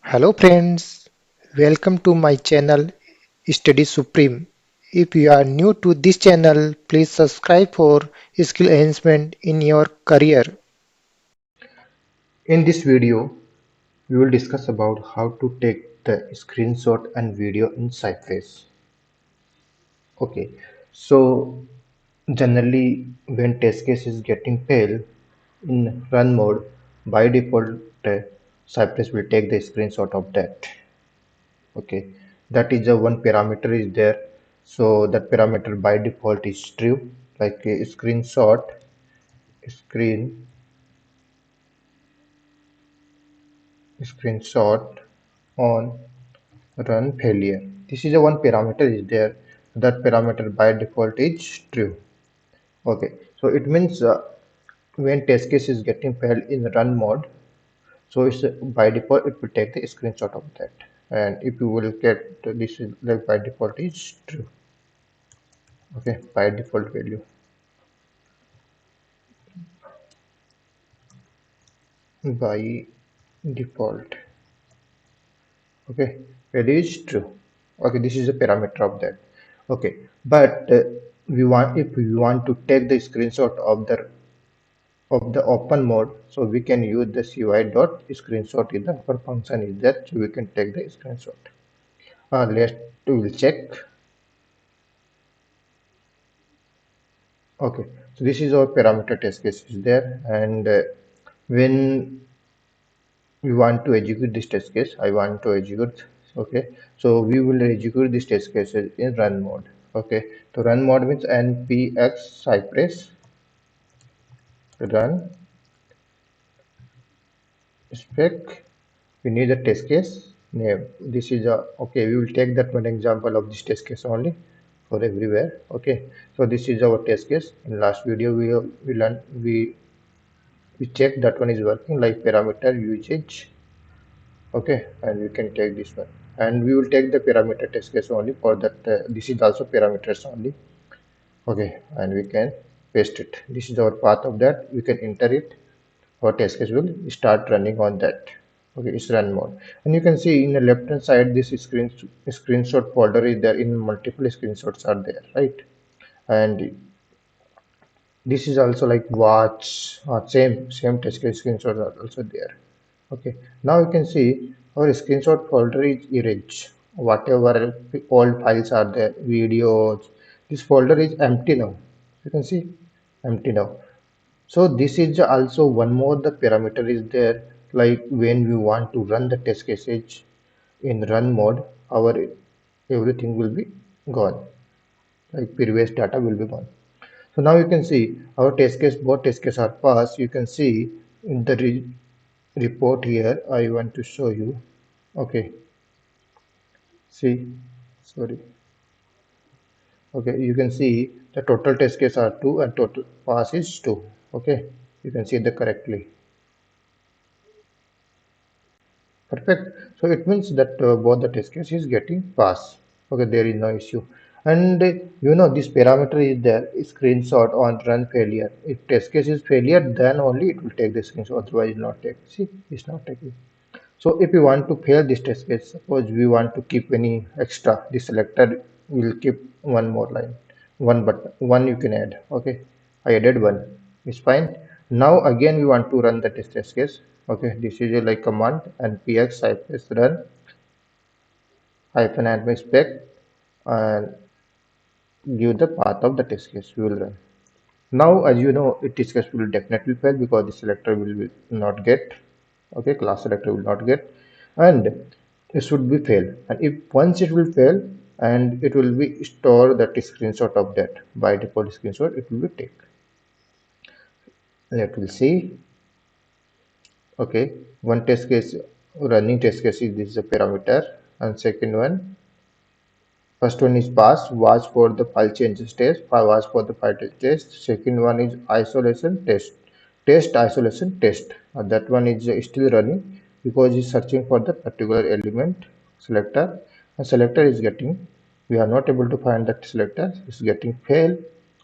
Hello friends, welcome to my channel Study Supreme. If you are new to this channel, please subscribe for skill enhancement in your career. In this video, we will discuss about how to take the screenshot and video in Cypress. Okay, so generally when test case is getting failed in run mode, by default Cypress will take the screenshot of that. Okay, that is a one parameter is there. So that parameter by default is true, like a screen screenshot on run failure. This is a one parameter is there. That parameter by default is true. Okay, so it means when test case is getting failed in run mode, so it's by default it will take the screenshot of that. And if you will get this is like by default is true. Okay, by default value by default. Okay, value is true. Okay, this is a parameter of that. Okay, but we want if we want to take the screenshot of the open mode, so we can use the cy dot screenshot is the upper function is that, so we can take the screenshot. Let's we will check. Okay, so this is our parameter test case is there, and when we want to execute this test case, I want to execute. Okay, so we will execute this test case in run mode. Okay, so run mode means npx cypress run spec. We need a test case name. This is a okay, we will take that one example of this test case only for everywhere. Okay, so this is our test case. In last video we learned we checked that one is working like parameter usage. Okay, and we can take this one, and we will take the parameter test case only for that. This is also parameters only. Okay, and we can paste it. This is our path of that. We can enter it. Our test case will start running on that. Okay, it's run mode, and you can see in the left hand side this screenshot folder is there. In multiple screenshots are there, right? And this is also like watch same test case screenshots are also there. Okay, now you can see our screenshot folder is erased. Whatever old files are there, videos, this folder is empty now. You can see empty now. So this is also one more the parameter is there, like when we want to run the test cases in run mode, our everything will be gone, like previous data will be gone. So now you can see our test case, both test cases are passed. You can see in the report here, I want to show you. Okay, see, sorry. Okay, you can see the total test case are 2 and total pass is 2. Okay, you can see the correctly. Perfect. So it means that both the test case is getting pass. Okay, there is no issue. And this parameter is there, screenshot on run failure. If test case is failure, then only it will take the screenshot, otherwise it will not take. See, it's not taking. So if you want to fail this test case, suppose we want to keep any extra, the selector will keep one more line, one button, one you can add. Okay, I added one. It's fine. Now again we want to run the test case. Okay, this is a like command npx cypress run hyphen admin spec and give the path of the test case we will run. Now, as you know, it test case will definitely fail because the selector will not get. Okay, class selector will not get, and it should be fail. And if once it will fail, and it will be store that screenshot of that by default screenshot it will be take. Let will see. Okay, one test case running test case is this is a parameter, and second one first one is pass, watch for the file changes test, watch for the file test. Second one is isolation test, test isolation test. That one is still running because it's searching for the particular element selector. And selector is getting, we are not able to find that selector. It's getting fail,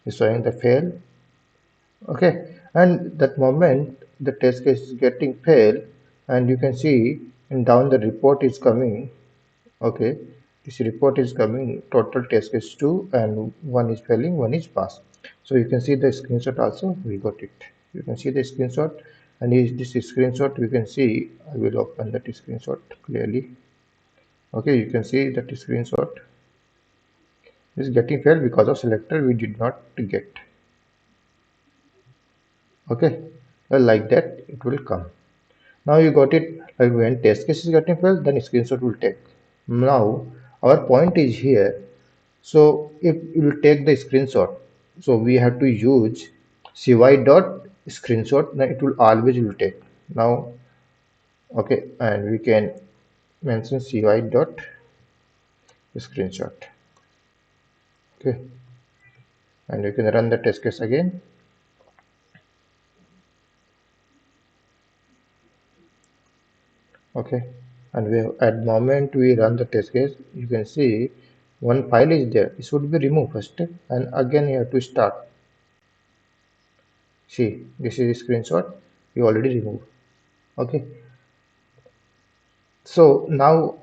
it's showing the fail. Okay, and that moment the test case is getting fail, and you can see and down the report is coming. Okay, this report is coming. Total test case 2 and one is failing, one is pass. So you can see the screenshot also. We got it. You can see the screenshot, and is this screenshot we can see. I will open that screenshot clearly. Okay, you can see that screenshot is getting failed because of selector we did not get. Okay, like that it will come. Now you got it. Like when test case is getting failed, then screenshot will take. Now our point is here. So if you will take the screenshot, so we have to use cy dot screenshot. Now it will always will take. Now okay, and we can mention cy dot screenshot. Okay, and you can run the test case again. Okay, and we at moment we run the test case, you can see one file is there. It should be removed first, and again you have to start. See, this is a screenshot you already removed. Okay, so now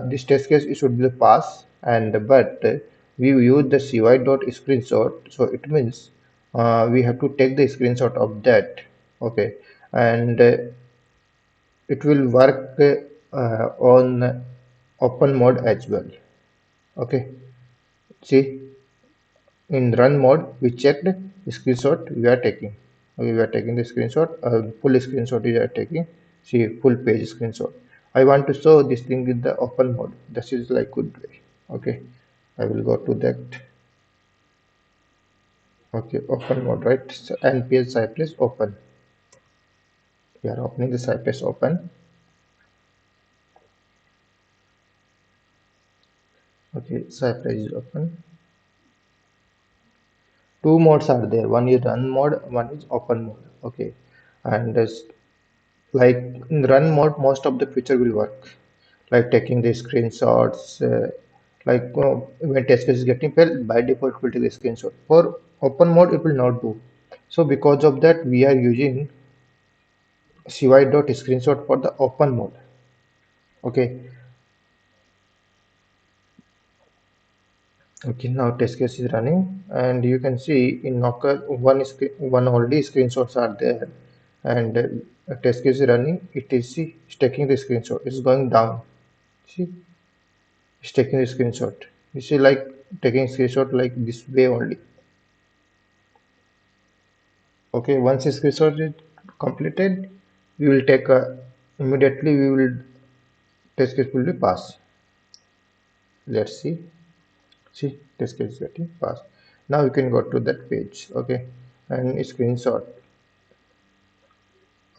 this test case it should be the pass, and but we use the cy dot screenshot, so it means we have to take the screenshot of that. Okay, and it will work on open mode as well. Okay, see, in run mode we checked screenshot we are taking. Okay, we are taking the screenshot, full screenshot we are taking. See, full page screenshot. I want to show this thing in the open mode. This is like good way. Okay, I will go to that. Okay, open mode, right? So npm cypress open. We are opening the cypress open. Okay, cypress is open. Two modes are there. One is run mode, one is open mode. Okay, and like in run mode most of the feature will work, like taking the screenshots, like when test case is getting failed, by default will take the screenshot. For open mode it will not do. So because of that we are using cy dot screenshot for the open mode. Okay, okay, now test case is running, and you can see in knocker one already screenshots are there, and test case is running. It is, see, it's taking the screenshot, it's going down. See, it's taking a screenshot. You see, like taking screenshot like this way only. Okay, once a screenshot is completed, we will take a immediately we will test case will be passed. Let's see. See, test case is getting passed. Now you can go to that page. Okay, and screenshot.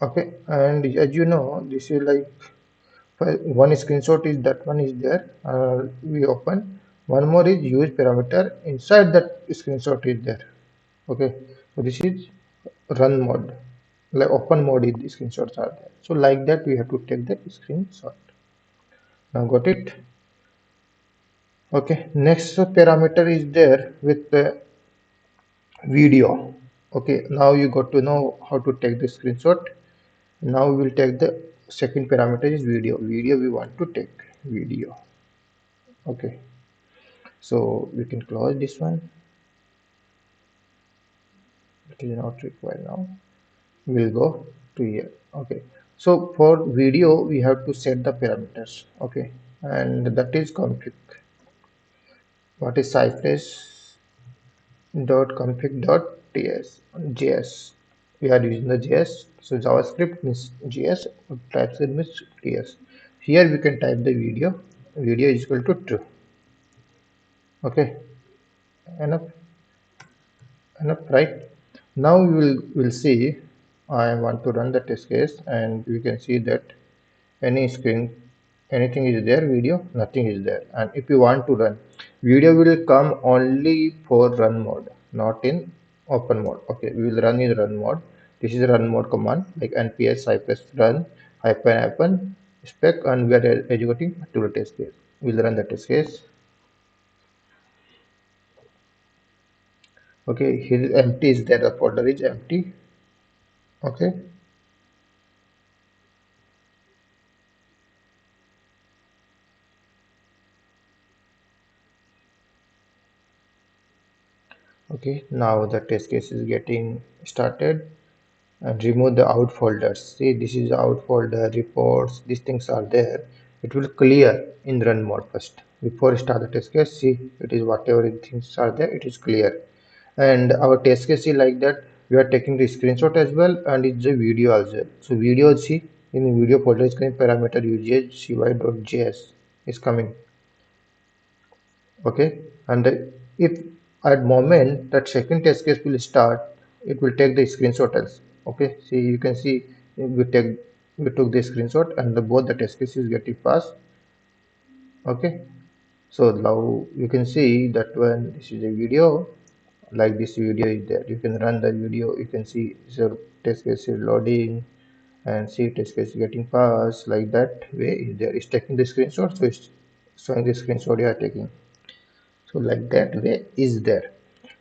Okay, and as you know, this is like one screenshot is that one is there. We open. One more is use parameter inside that screenshot is there. Okay, so this is run mode, like open mode is the screenshots are there. So like that we have to take the screenshot. Now got it. Okay, next parameter is there with the video. Okay, now you got to know how to take the screenshot. Now we will take the second parameter is video we want to take video. Okay, so we can close this one. It is not required now. We'll go to here. Okay, so for video we have to set the parameters. Okay, and that is config. What is cypress dot config dot ts js? We are using the js, so javascript means js, typescript means ts. Here we can type the video is equal to true. Okay, enough, right? Now we will see. I want to run the test case, and we can see that any screen, anything is there, video nothing is there. And if you want to run video, will come only for run mode, not in open mode. Okay, we will run in run mode. This is run mode command, like nps cypress run hyphen hyphen spec, and we are executing to the test case. We'll run the test case. Okay, here empty is there, the folder is empty. Okay, Okay, now the test case is getting started, and remove the out folders. See, this is the out folder, reports, these things are there. It will clear in run mode first. Before you start the test case, see, it is whatever things are there, it is clear. And our test case is like that. We are taking the screenshot as well, and it's a video as well. So video, see, in the video folder is coming parameter usage cy.js is coming. Okay, and if at moment that second test case will start, it will take the screenshot else. Okay, see, you can see we took the screenshot, and both the test cases getting passed. Okay, so now you can see that when this is a video, like this video is there, you can run the video, you can see your test case is loading, and see test case is getting passed. Like that way is there, it's taking the screenshot, so it's showing the screenshot you are taking. So like that way is there.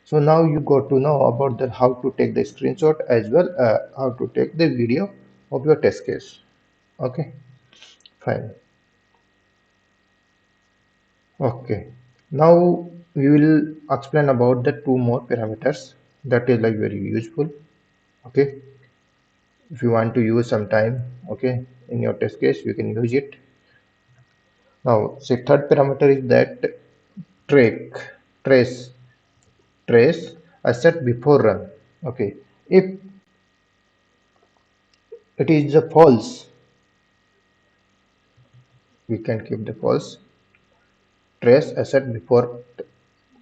So now you got to know about the how to take the screenshot as well, how to take the video of your test case. Okay, fine. Okay, now we will explain about the two more parameters that is like very useful. Okay, if you want to use some time, okay, in your test case you can use it. Now, say third parameter is that track trace trace asset before run. Okay, if it is a false, we can keep the false. Trace asset before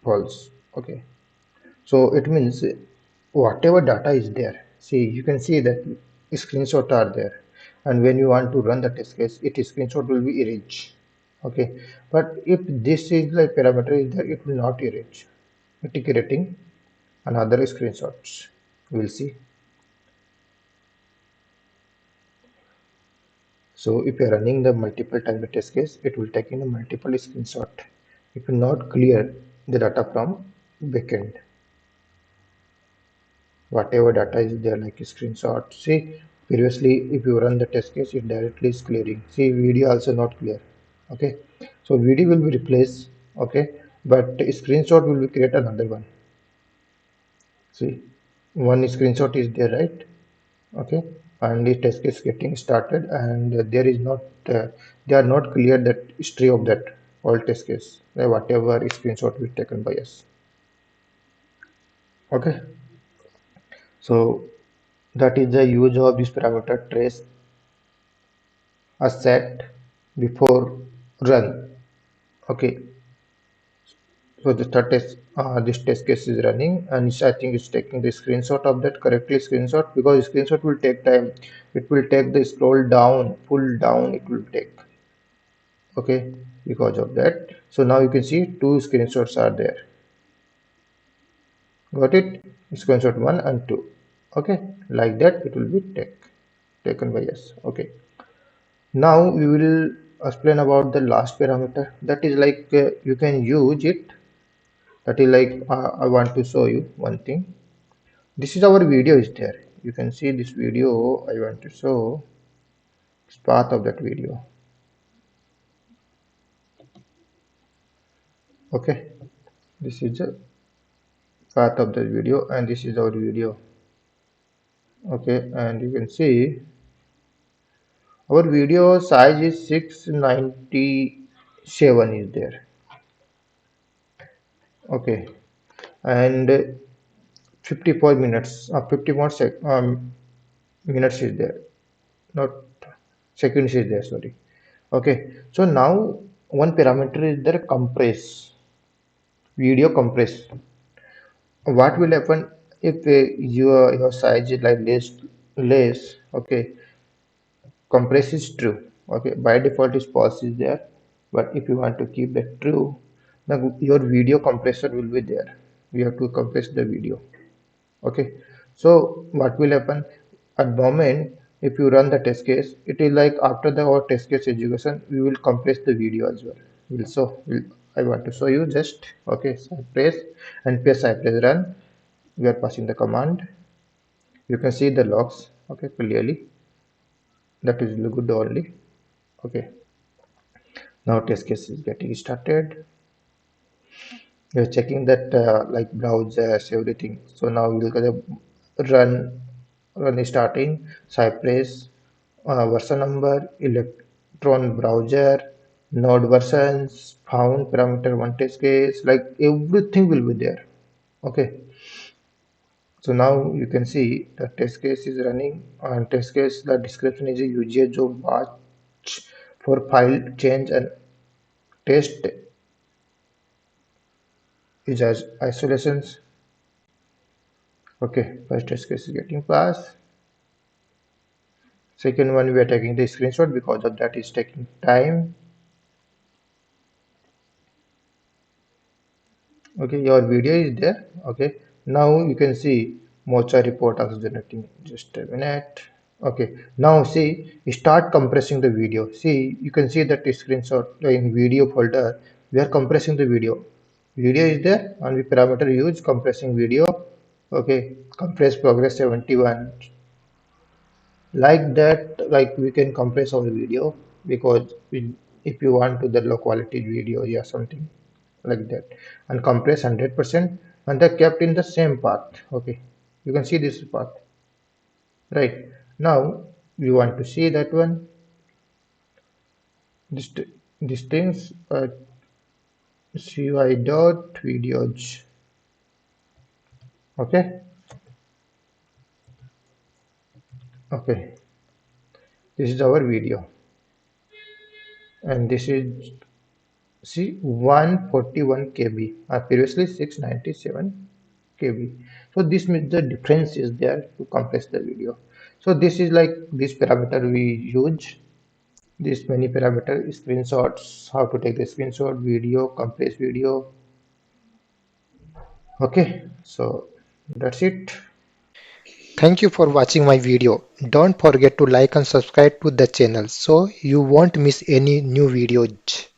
false. Okay, so it means whatever data is there, see, you can see that screenshot are there, and when you want to run the test case, it screenshot will be erased. Okay, but if this is like parameter is there, it will not erase, it is creating another screenshots. We'll see. So if you're running the multiple time the test case, it will take in a multiple screenshot. It will not clear the data from backend. Whatever data is there, like a screenshot. See, previously if you run the test case, it directly is clearing. See, video also not clear. Okay, so video will be replaced. Okay, but screenshot will be create another one. See, one screenshot is there, right? Okay, and the test case getting started, and there is not they are not clear that history of that all test case, whatever screenshot we taken by us. Okay, so that is the use of this parameter trace asset before run. Okay, so the third test, this test case is running, and I think it's taking the screenshot of that correctly screenshot, because screenshot will take time. It will take the scroll down, pull down, it will take. Okay, because of that. So now you can see two screenshots are there. Got it? Screenshot 1 and 2. Okay, like that it will be taken by us. Okay, now we will explain about the last parameter, that is like you can use it. That is like I want to show you one thing. This is our video is there, you can see this video. I want to show it's part of that video. Okay, this is the part of the video, and this is our video. Okay, and you can see our video size is 697 is there. Okay, and 54 minutes 50 more minutes is there, not seconds is there, sorry. Okay, so now one parameter is there, compress, video compress. What will happen if your size is like less. Okay, compress is true. Okay, by default is false is there, but if you want to keep that true, then your video compressor will be there. We have to compress the video. Okay, so what will happen at the moment, if you run the test case, it is like after the our test case execution, we will compress the video as well. I want to show you just. Okay, so press and press I press run. We are passing the command, you can see the logs. Okay, clearly that is good only. Okay, now test case is getting started. You're checking that like browsers, everything. So now we'll gonna run starting Cypress version number, electron browser, node versions, found parameter one test case, like everything will be there. Okay. So now you can see the test case is running and test case the description is a usage of batch for file change and test is as isolations. Okay, first test case is getting passed. Second one we are taking the screenshot because of that is taking time. Okay, your video is there. Okay, now you can see Mocha report also generating. Just a minute. Okay, now see, start compressing the video. See, you can see that screenshot in video folder. We are compressing the video. Video is there and we parameter use compressing video. Okay, compress progress 71. Like that, like we can compress our video because if you want to the low quality video or something like that, and compress 100%, and they're kept in the same path. Okay, you can see this path, right? Now we want to see that one, this these things, CUI dot videos. Okay, okay, this is our video, and this is, see, 141 KB, previously 697 KB. So this means the difference is there to compress the video. So this is like this parameter we use. This many parameter screenshots, how to take the screenshot, video, compress video. Okay, so that's it. Thank you for watching my video. Don't forget to like and subscribe to the channel so you won't miss any new videos.